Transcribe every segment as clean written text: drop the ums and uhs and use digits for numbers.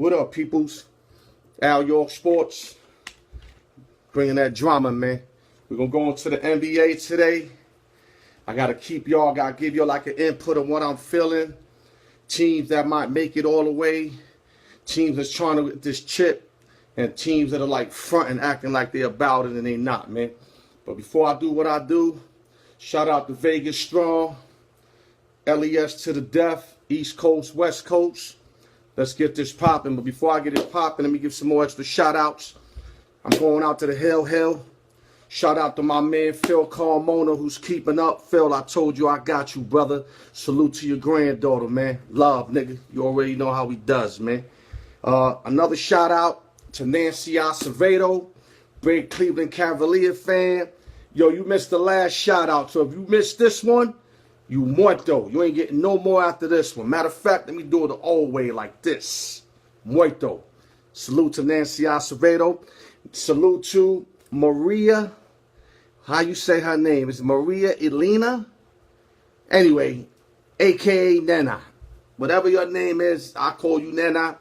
What up, peoples? Al York Sports, bringing that drama, man. We're going to go into the NBA today. I got to give you like an input of what I'm feeling. Teams that might make it all the way. Teams that's trying to get this chip. And teams that are like fronting, acting like they're about it and they not, man. But before I do what I do, shout out to Vegas Strong. LES to the death. East Coast, West Coast. Let's get this popping. But before I get it popping, let me give some more extra shout outs. I'm going out to the Hill. Shout out to my man Phil Carmona, who's keeping up. Phil, I told you I got you, brother. Salute to your granddaughter, man. Love, nigga. You already know how he does, man. Another shout out to Nancy Acevedo, big Cleveland Cavalier fan. Yo, you missed the last shout out. So if you missed this one, you muerto. You ain't getting no more after this one. Matter of fact, let me do it the old way like this. Muerto. Salute to Nancy Acevedo. Salute to Maria. How you say her name? Is Maria Elena? Anyway, a.k.a. Nana. Whatever your name is, I call you Nana.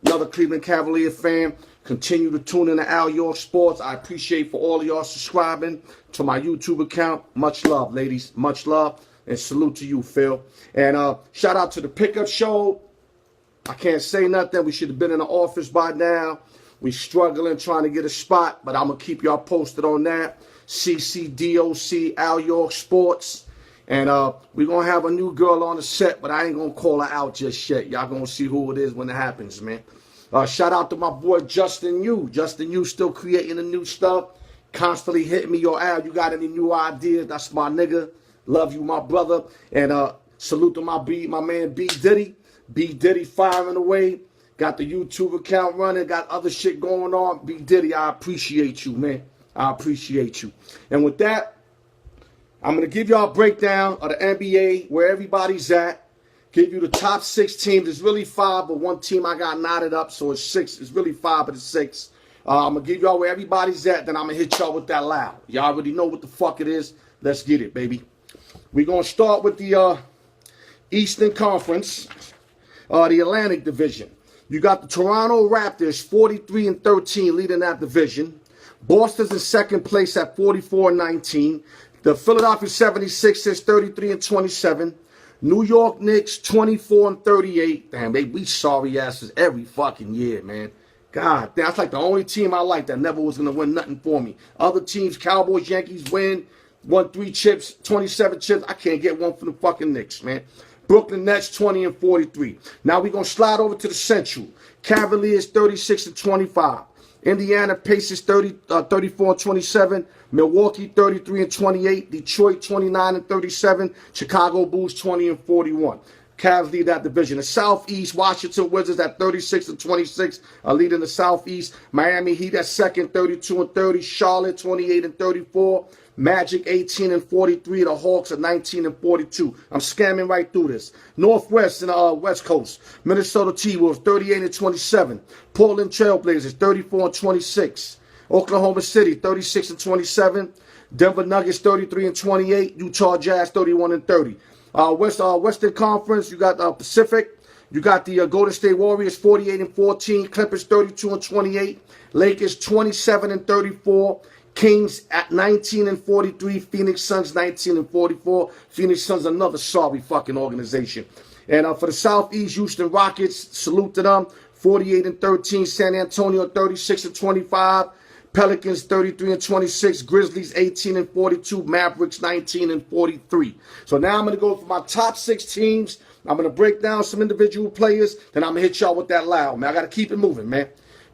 Another Cleveland Cavalier fan. Continue to tune in to Al York Sports. I appreciate for all of y'all subscribing to my YouTube account. Much love, ladies. Much love. And salute to you, Phil. And shout out to the Pickup Show. I can't say nothing. We should have been in the office by now. We struggling trying to get a spot, but I'm going to keep y'all posted on that. CCDOC, Al York Sports. And we're going to have a new girl on the set, but I ain't going to call her out just yet. Y'all going to see who it is when it happens, man. Shout out to my boy Justin Yu. Justin Yu still creating the new stuff. Constantly hitting me, yo, Al, you got any new ideas? That's my nigga. Love you, my brother. And salute to my man B Diddy. B Diddy firing away. Got the YouTube account running. Got other shit going on. B Diddy, I appreciate you, man. I appreciate you. And with that, I'm going to give y'all a breakdown of the NBA, where everybody's at. Give you the top 6 teams. It's really 5, but one team I got knotted up, so it's 6. It's really 5, but it's 6. I'm going to give y'all where everybody's at, then I'm going to hit y'all with that loud. Y'all already know what the fuck it is. Let's get it, baby. We're going to start with the Eastern Conference, the Atlantic Division. You got the Toronto Raptors, 43-13, leading that division. Boston's in second place at 44-19. The Philadelphia 76ers, 33-27. New York Knicks, 24-38. Damn, they beat sorry asses every fucking year, man. God, that's like the only team I like that never was going to win nothing for me. Other teams, Cowboys, Yankees win. Won 3 chips, 27 chips. I can't get one from the fucking Knicks, man. Brooklyn Nets, 20-43. Now we're going to slide over to the Central. Cavaliers, 36-25. Indiana Pacers, 34-27. Milwaukee, 33-28. Detroit, 29-37. Chicago Bulls, 20-41. Cavs lead that division. The Southeast, Washington Wizards at 36-26 are leading the Southeast. Miami Heat at second, 32-30. Charlotte, 28-34. Magic 18-43. The Hawks are 19-42. I'm scamming right through this. Northwest and West Coast. Minnesota T-Wolves 38-27. Portland Trailblazers 34-26. Oklahoma City 36-27. Denver Nuggets 33-28. Utah Jazz 31-30. Western Conference, you got Pacific. You got the Golden State Warriors 48-14. Clippers 32-28. Lakers 27-34. Kings at 19-43. Phoenix Suns 19-44. Phoenix Suns, another sorry fucking organization. And for the Southeast, Houston Rockets, salute to them. 48-13. San Antonio 36-25. Pelicans 33-26. Grizzlies 18-42. Mavericks 19-43. So now I'm going to go for my top 6 teams. I'm going to break down some individual players. Then I'm going to hit y'all with that loud, man. I got to keep it moving, man.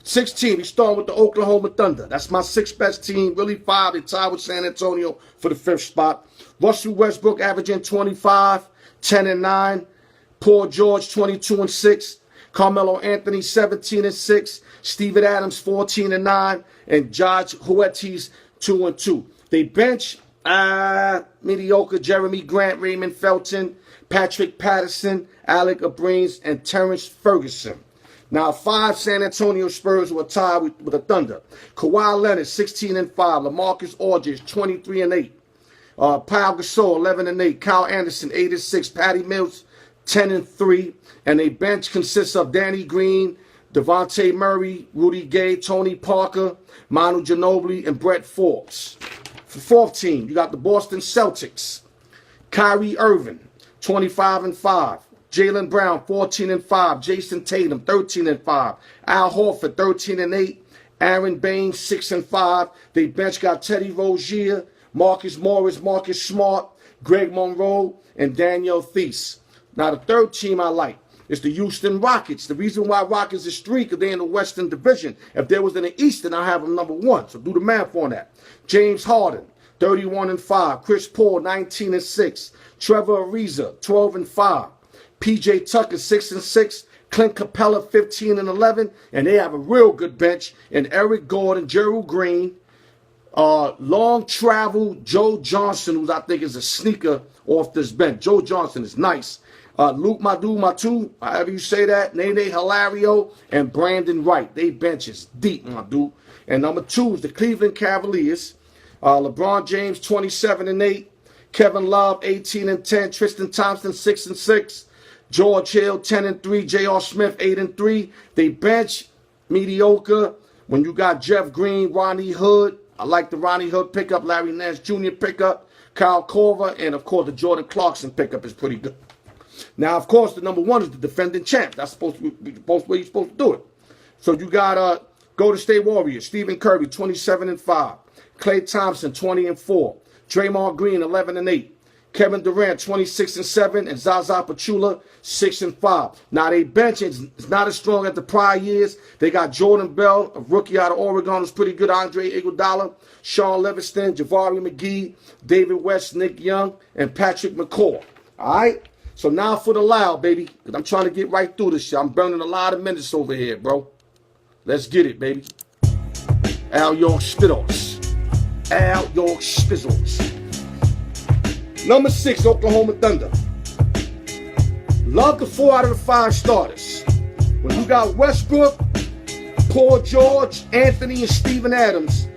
16, we start with the Oklahoma Thunder. That's my 6th best team. Really 5. They tied with San Antonio for the 5th spot. Russell Westbrook averaging 25, 10-9. Paul George 22-6. Carmelo Anthony 17-6. Steven Adams 14-9. And Josh Huertas 2-2. They bench mediocre Jeremy Grant, Raymond Felton, Patrick Patterson, Alec Abrines, and Terrence Ferguson. Now, 5 San Antonio Spurs were tied with the Thunder. Kawhi Leonard, 16-5. LaMarcus Aldridge, 23-8. Pau Gasol, 11-8. Kyle Anderson, 8-6. Patty Mills, 10-3. And a bench consists of Danny Green, Devontae Murray, Rudy Gay, Tony Parker, Manu Ginobili, and Brett Forbes. For fourth team, you got the Boston Celtics. Kyrie Irving, 25-5. Jaylen Brown, 14-5. Jason Tatum, 13-5. Al Horford, 13-8. Aaron Baines, 6-5. They bench got Teddy Rozier, Marcus Morris, Marcus Smart, Greg Monroe, and Daniel Theis. Now, the third team I like is the Houston Rockets. The reason why Rockets is 3 because they're in the Western Division. If they was in the Eastern, I'd have them number 1. So do the math on that. James Harden, 31-5. Chris Paul, 19-6. Trevor Ariza, 12-5. P.J. Tucker, 6-6. Clint Capella, 15-11. And they have a real good bench. And Eric Gordon, Gerald Green, long travel Joe Johnson, who I think is a sneaker off this bench. Joe Johnson is nice. Luke Matu, however you say that, Nene Hilario, and Brandon Wright. They bench is deep, Madu. And number 2 is the Cleveland Cavaliers. LeBron James, 27-8. Kevin Love, 18-10. Tristan Thompson, 6-6. George Hill, 10-3. J.R. Smith, 8-3. They bench mediocre. When you got Jeff Green, Ronnie Hood, I like the Ronnie Hood pickup, Larry Nance Jr. pickup, Kyle Korver, and of course the Jordan Clarkson pickup is pretty good. Now, of course, the number 1 is the defending champ. That's supposed to be the way you're supposed to do it. So you got Golden State Warriors, Stephen Curry, 27-5. Klay Thompson, 20-4. Draymond Green, 11-8. Kevin Durant, 26-7, and Zaza Pachulia, 6-5. Now, they bench is not as strong as the prior years. They got Jordan Bell, a rookie out of Oregon, who's pretty good. Andre Iguodala, Sean Livingston, Jabari McGee, David West, Nick Young, and Patrick McCaw. All right? So now for the loud, baby, because I'm trying to get right through this shit. I'm burning a lot of minutes over here, bro. Let's get it, baby. Al York Spittles. Al York Spizzles. Number 6, Oklahoma Thunder. Love the 4 out of the 5 starters. When you got Westbrook, Paul George, Anthony, and Steven Adams,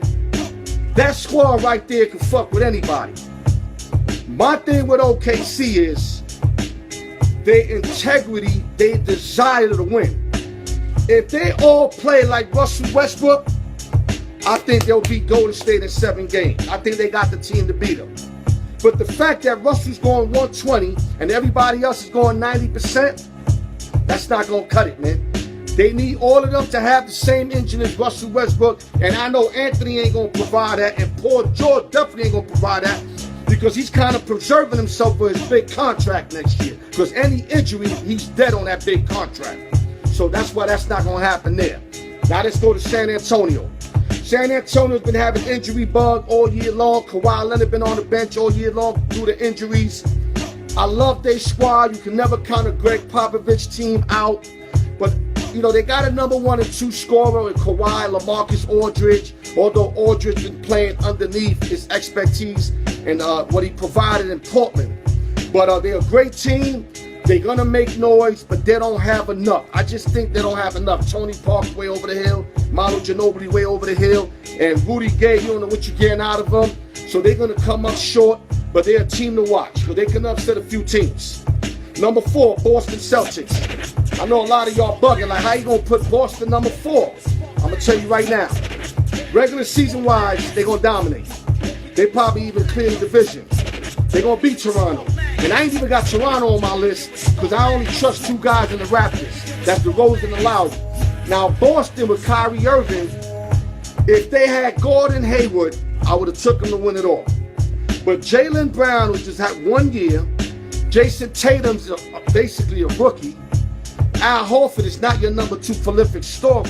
that squad right there can fuck with anybody. My thing with OKC is their integrity, their desire to win. If they all play like Russell Westbrook, I think they'll beat Golden State in 7 games. I think they got the team to beat them. But the fact that Russell's going 120 and everybody else is going 90%, that's not going to cut it, man. They need all of them to have the same engine as Russell Westbrook. And I know Anthony ain't going to provide that. And Paul George definitely ain't going to provide that. Because he's kind of preserving himself for his big contract next year. Because any injury, he's dead on that big contract. So that's why that's not going to happen there. Now let's go to San Antonio. San Antonio's been having injury bug all year long. Kawhi Leonard been on the bench all year long due to injuries. I love their squad. You can never count a Greg Popovich team out. But, you know, they got a number 1 and 2 scorer in Kawhi, LaMarcus Aldridge. Although Aldridge been playing underneath his expertise and what he provided in Portland. But they're a great team. They're going to make noise, but they don't have enough. I just think they don't have enough. Tony Parker way over the hill. Manu Ginobili way over the hill. And Rudy Gay, you don't know what you're getting out of them. So they're going to come up short, but they're a team to watch. Because they can upset a few teams. Number 4, Boston Celtics. I know a lot of y'all bugging, like, how you going to put Boston number 4? I'm going to tell you right now. Regular season-wise, they're going to dominate. They probably even clear the division. They're going to beat Toronto. And I ain't even got Toronto on my list because I only trust 2 guys in the Raptors. That's DeRozan and Lowry. Now, Boston with Kyrie Irving, if they had Gordon Hayward, I would have took them to win it all. But Jaylen Brown, who just had 1 year, Jason Tatum's basically a rookie. Al Horford is not your number 2 prolific scorer.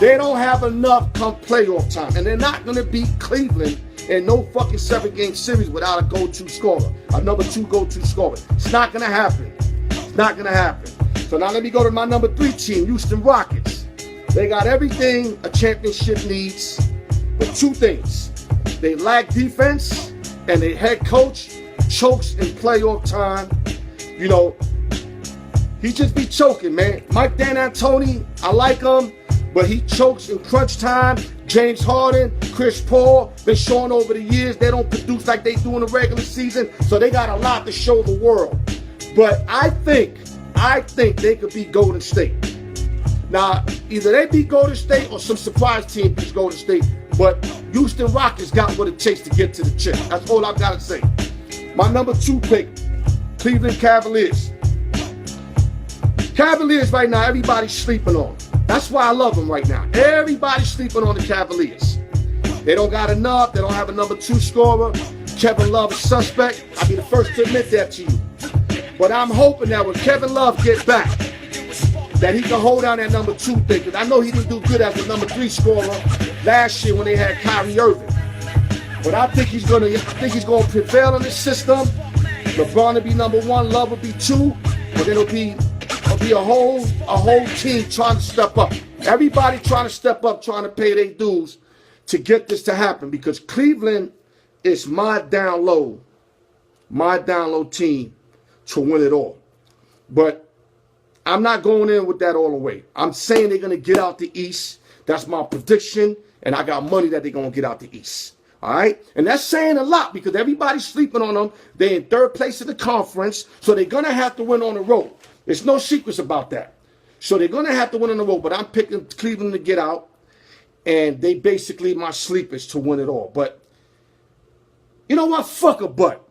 They don't have enough come playoff time. And they're not going to beat Cleveland in no fucking 7-game series without a go-to scorer. A number 2 go-to scorer. It's not going to happen. It's not going to happen. So now let me go to my number 3 team, Houston Rockets. They got everything a championship needs, but 2 things. They lack defense, and their head coach chokes in playoff time. You know, he just be choking, man. Mike D'Antoni, I like him, but he chokes in crunch time. James Harden, Chris Paul, been showing over the years they don't produce like they do in the regular season, so they got a lot to show the world. But I think they could beat Golden State. Now, either they beat Golden State or some surprise team beats Golden State. But Houston Rockets got what it takes to get to the chip. That's all I've got to say. My number 2 pick, Cleveland Cavaliers. Cavaliers right now, everybody's sleeping on. That's why I love them right now. Everybody's sleeping on the Cavaliers. They don't got enough. They don't have a number 2 scorer. Kevin Love is suspect. I'll be the first to admit that to you. But I'm hoping that when Kevin Love gets back, that he can hold down that number 2 thing. Because I know he didn't do good as the number 3 scorer last year when they had Kyrie Irving. But I think he's gonna prevail in the system. LeBron will be number 1, Love will be 2, but it'll be a whole team trying to step up. Everybody trying to step up, trying to pay their dues to get this to happen. Because Cleveland is my down low team to win it all. But I'm not going in with that all the way. I'm saying they're gonna get out the East. That's my prediction, and I got money that they're gonna get out the East. All right? And that's saying a lot because everybody's sleeping on them. They're in 3rd place in the conference, so they're going to have to win on the road. There's no secrets about that. So they're going to have to win on the road, but I'm picking Cleveland to get out, and they basically my sleepers to win it all. But you know what? Fuck a butt.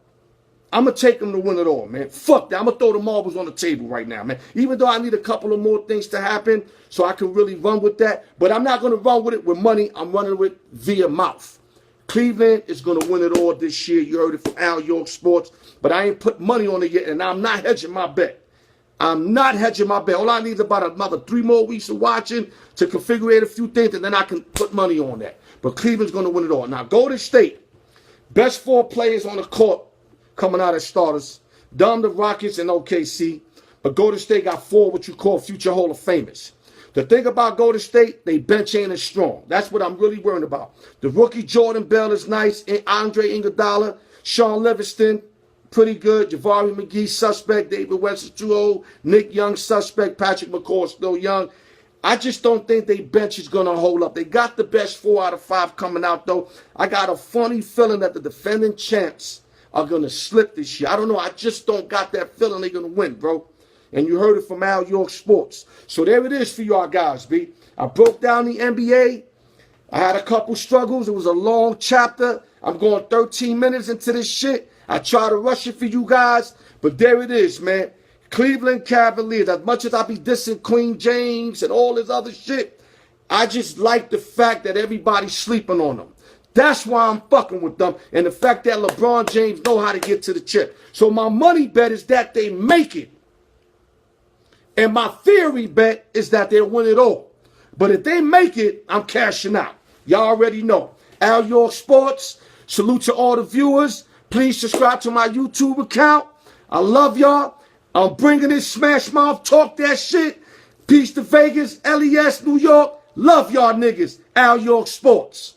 I'm going to take them to win it all, man. Fuck that. I'm going to throw the marbles on the table right now, man. Even though I need a couple of more things to happen so I can really run with that, but I'm not going to run with it with money. I'm running with via mouth. Cleveland is going to win it all this year. You heard it from Al York Sports. But I ain't put money on it yet, and I'm not hedging my bet. I'm not hedging my bet. All I need is about another 3 more weeks of watching to configure a few things, and then I can put money on that. But Cleveland's going to win it all. Now, Golden State, best 4 players on the court coming out as starters. Dumb the Rockets and OKC. But Golden State got 4 what you call future Hall of Famers. The thing about Golden State, they bench ain't as strong. That's what I'm really worried about. The rookie Jordan Bell is nice. Andre Iguodala, Sean Livingston, pretty good. Jabari McGee, suspect. David West is too old. Nick Young, suspect. Patrick McCaw, still young. I just don't think their bench is going to hold up. They got the best 4 out of 5 coming out, though. I got a funny feeling that the defending champs are going to slip this year. I don't know. I just don't got that feeling they're going to win, bro. And you heard it from Al York Sports. So there it is for y'all guys, B. I broke down the NBA. I had a couple struggles. It was a long chapter. I'm going 13 minutes into this shit. I try to rush it for you guys. But there it is, man. Cleveland Cavaliers. As much as I be dissing Queen James and all this other shit, I just like the fact that everybody's sleeping on them. That's why I'm fucking with them. And the fact that LeBron James know how to get to the chip. So my money bet is that they make it. And my theory bet is that they'll win it all. But if they make it, I'm cashing out. Y'all already know. Al York Sports. Salute to all the viewers. Please subscribe to my YouTube account. I love y'all. I'm bringing this Smash Mouth. Talk that shit. Peace to Vegas, LES, New York. Love y'all niggas. Al York Sports.